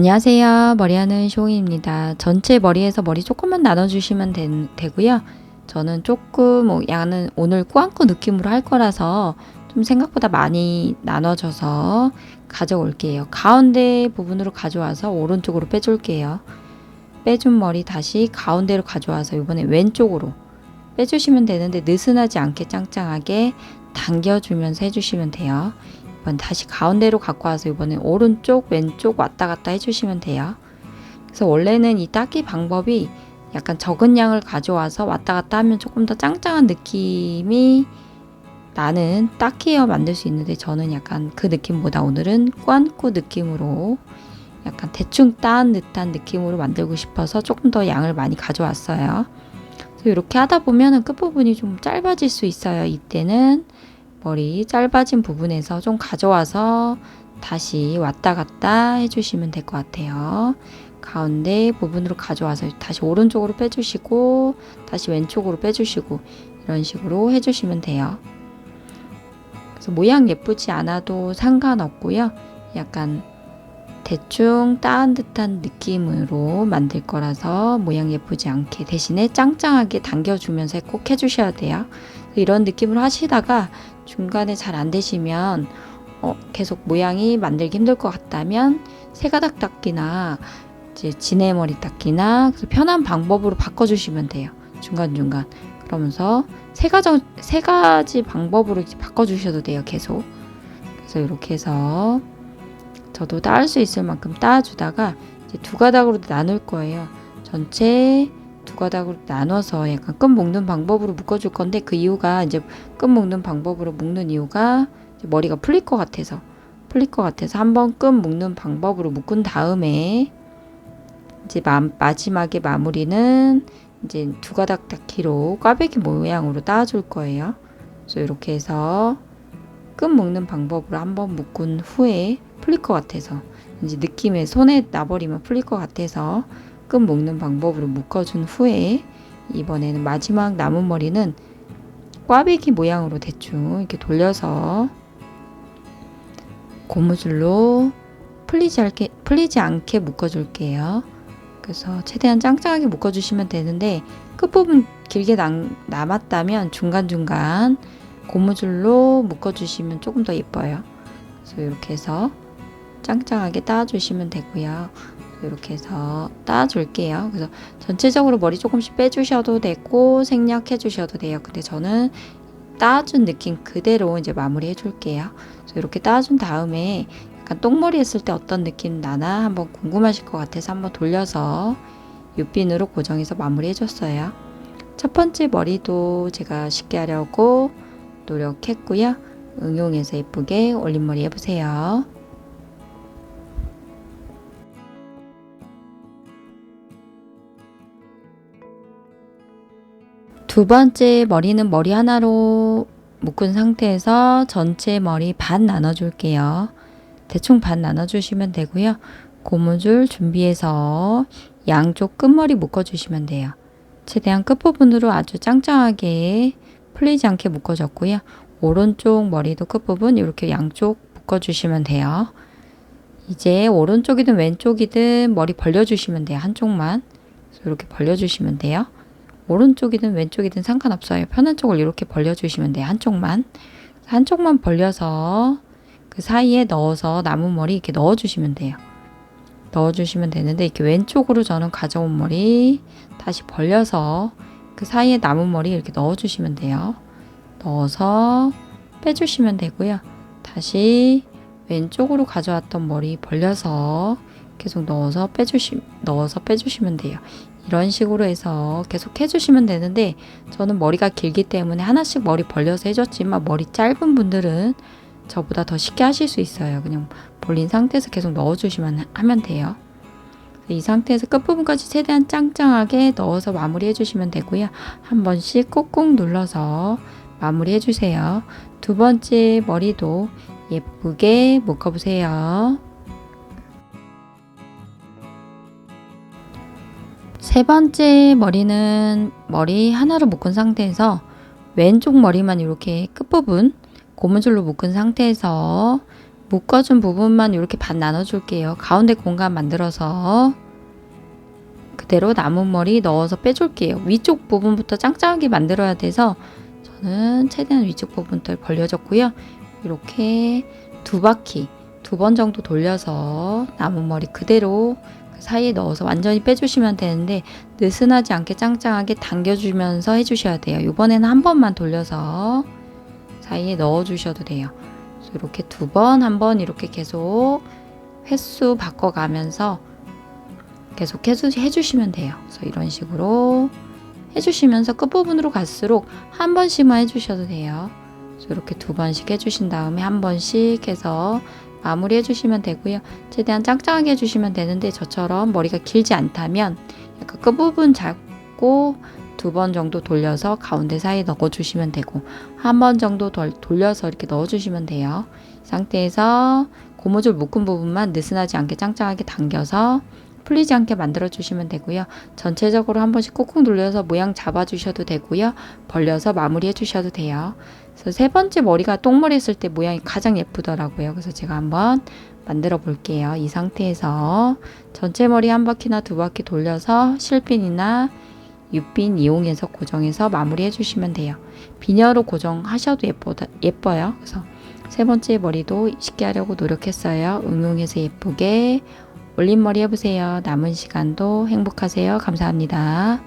안녕하세요. 머리하는 쇼이입니다. 전체 머리에서 머리 조금만 나눠주시면 되고요. 저는 조금 양은 오늘 꾸안꾸 느낌으로 할 거라서 좀 생각보다 많이 나눠져서 가져올게요. 가운데 부분으로 가져와서 오른쪽으로 빼줄게요. 빼준 머리 다시 가운데로 가져와서 이번에 왼쪽으로 빼주시면 되는데 느슨하지 않게 짱짱하게 당겨주면서 해주시면 돼요. 이번 다시 가운데로 갖고 와서 이번엔 오른쪽 왼쪽 왔다 갔다 해주시면 돼요. 그래서 원래는 이 닦기 방법이 약간 적은 양을 가져와서 왔다 갔다 하면 조금 더 짱짱한 느낌이 나는 닦기 헤어 만들 수 있는데, 저는 약간 그 느낌보다 오늘은 꾸안꾸 느낌으로 약간 대충 따은 듯한 느낌으로 만들고 싶어서 조금 더 양을 많이 가져왔어요. 그래서 이렇게 하다 보면 끝부분이 좀 짧아질 수 있어요. 이때는 머리 짧아진 부분에서 좀 가져와서 다시 왔다 갔다 해주시면 될 것 같아요. 가운데 부분으로 가져와서 다시 오른쪽으로 빼주시고 다시 왼쪽으로 빼주시고 이런 식으로 해주시면 돼요. 그래서 모양 예쁘지 않아도 상관없고요. 약간 대충 따은 듯한 느낌으로 만들 거라서 모양 예쁘지 않게 대신에 짱짱하게 당겨주면서 꼭 해주셔야 돼요. 이런 느낌으로 하시다가 중간에 잘 안 되시면 계속 모양이 만들기 힘들 것 같다면 세가닥 닦기나 이제 지네머리 닦기나 편한 방법으로 바꿔주시면 돼요. 중간중간. 그러면서 세 가지 방법으로 바꿔주셔도 돼요. 계속. 그래서 이렇게 해서 저도 따을 수 있을 만큼 따주다가 이제 두 가닥으로 나눌 거예요. 전체 두 가닥으로 나눠서 약간 끈 묶는 방법으로 묶어줄 건데, 그 이유가 이제 끈 묶는 방법으로 묶는 이유가 이제 머리가 풀릴 것 같아서 한번 끈 묶는 방법으로 묶은 다음에 이제 마지막에 마무리는 이제 두 가닥 닦기로 꽈배기 모양으로 따줄 거예요. 그래서 이렇게 해서 끈 묶는 방법으로 한번 묶은 후에 풀릴 것 같아서, 이제 느낌에 손에 나버리면 풀릴 것 같아서 끈 묶는 방법으로 묶어준 후에 이번에는 마지막 남은 머리는 꽈배기 모양으로 대충 이렇게 돌려서 고무줄로 풀리지 않게 묶어줄게요. 그래서 최대한 짱짱하게 묶어주시면 되는데, 끝부분 길게 남았다면 중간중간 고무줄로 묶어주시면 조금 더 예뻐요. 그래서 이렇게 해서 짱짱하게 따주시면 되고요. 이렇게 해서 따줄게요. 그래서 전체적으로 머리 조금씩 빼주셔도 되고 생략해 주셔도 돼요. 근데 저는 따준 느낌 그대로 이제 마무리 해줄게요. 그래서 이렇게 따준 다음에 약간 똥머리 했을 때 어떤 느낌 나나 한번 궁금하실 것 같아서 한번 돌려서 육빈으로 고정해서 마무리 해줬어요. 첫 번째 머리도 제가 쉽게 하려고 노력했고요. 응용해서 예쁘게 올림머리 해보세요. 두 번째 머리는 머리 하나로 묶은 상태에서 전체 머리 반 나눠줄게요. 대충 반 나눠주시면 되고요. 고무줄 준비해서 양쪽 끝머리 묶어주시면 돼요. 최대한 끝부분으로 아주 짱짱하게 풀리지 않게 묶어줬고요. 오른쪽 머리도 끝부분 이렇게 양쪽 묶어주시면 돼요. 이제 오른쪽이든 왼쪽이든 머리 벌려주시면 돼요. 한쪽만. 이렇게 벌려주시면 돼요. 오른쪽이든 왼쪽이든 상관없어요. 편한 쪽을 이렇게 벌려주시면 돼요. 한쪽만 벌려서 그 사이에 넣어서 남은 머리 이렇게 넣어주시면 돼요. 넣어주시면 되는데, 이렇게 왼쪽으로 저는 가져온 머리 다시 벌려서 그 사이에 남은 머리 이렇게 넣어주시면 돼요. 넣어서 빼주시면 되고요. 다시 왼쪽으로 가져왔던 머리 벌려서 계속 넣어서 빼주시면 돼요. 이런 식으로 해서 계속 해주시면 되는데, 저는 머리가 길기 때문에 하나씩 머리 벌려서 해줬지만 머리 짧은 분들은 저보다 더 쉽게 하실 수 있어요. 그냥 벌린 상태에서 계속 넣어주시면 하면 돼요. 이 상태에서 끝부분까지 최대한 짱짱하게 넣어서 마무리 해주시면 되고요. 한 번씩 꾹꾹 눌러서 마무리 해주세요. 두 번째 머리도 예쁘게 묶어보세요. 세 번째 머리는 머리 하나로 묶은 상태에서 왼쪽 머리만 이렇게 끝부분 고무줄로 묶은 상태에서 묶어준 부분만 이렇게 반 나눠줄게요. 가운데 공간 만들어서 그대로 남은 머리 넣어서 빼줄게요. 위쪽 부분부터 짱짱하게 만들어야 돼서 저는 최대한 위쪽 부분들 벌려줬고요. 이렇게 두 바퀴 2번 정도 돌려서 남은 머리 그대로 그 사이에 넣어서 완전히 빼주시면 되는데 느슨하지 않게 짱짱하게 당겨주면서 해주셔야 돼요. 이번에는 한 번만 돌려서 사이에 넣어주셔도 돼요. 이렇게 2번, 한 번 이렇게 계속 횟수 바꿔가면서 계속 해주시면 돼요. 그래서 이런 식으로 해주시면서 끝부분으로 갈수록 한 번씩만 해주셔도 돼요. 그래서 이렇게 2번씩 해주신 다음에 한 번씩 해서 마무리 해주시면 되고요. 최대한 짱짱하게 해주시면 되는데 저처럼 머리가 길지 않다면 약간 끝부분 잡고 2번 정도 돌려서 가운데 사이에 넣어주시면 되고 한 번 정도 더 돌려서 이렇게 넣어주시면 돼요. 이 상태에서 고무줄 묶은 부분만 느슨하지 않게 짱짱하게 당겨서 풀리지 않게 만들어 주시면 되고요. 전체적으로 한 번씩 꾹꾹 눌려서 모양 잡아 주셔도 되고요. 벌려서 마무리 해 주셔도 돼요. 그래서 세 번째 머리가 똥머리 했을 때 모양이 가장 예쁘더라고요. 그래서 제가 한번 만들어 볼게요. 이 상태에서 전체 머리 한 바퀴나 2바퀴 돌려서 실핀이나 U핀 이용해서 고정해서 마무리 해주시면 돼요. 비녀로 고정하셔도 예뻐요. 그래서 세 번째 머리도 쉽게 하려고 노력했어요. 응용해서 예쁘게 올림머리 해보세요. 남은 시간도 행복하세요. 감사합니다.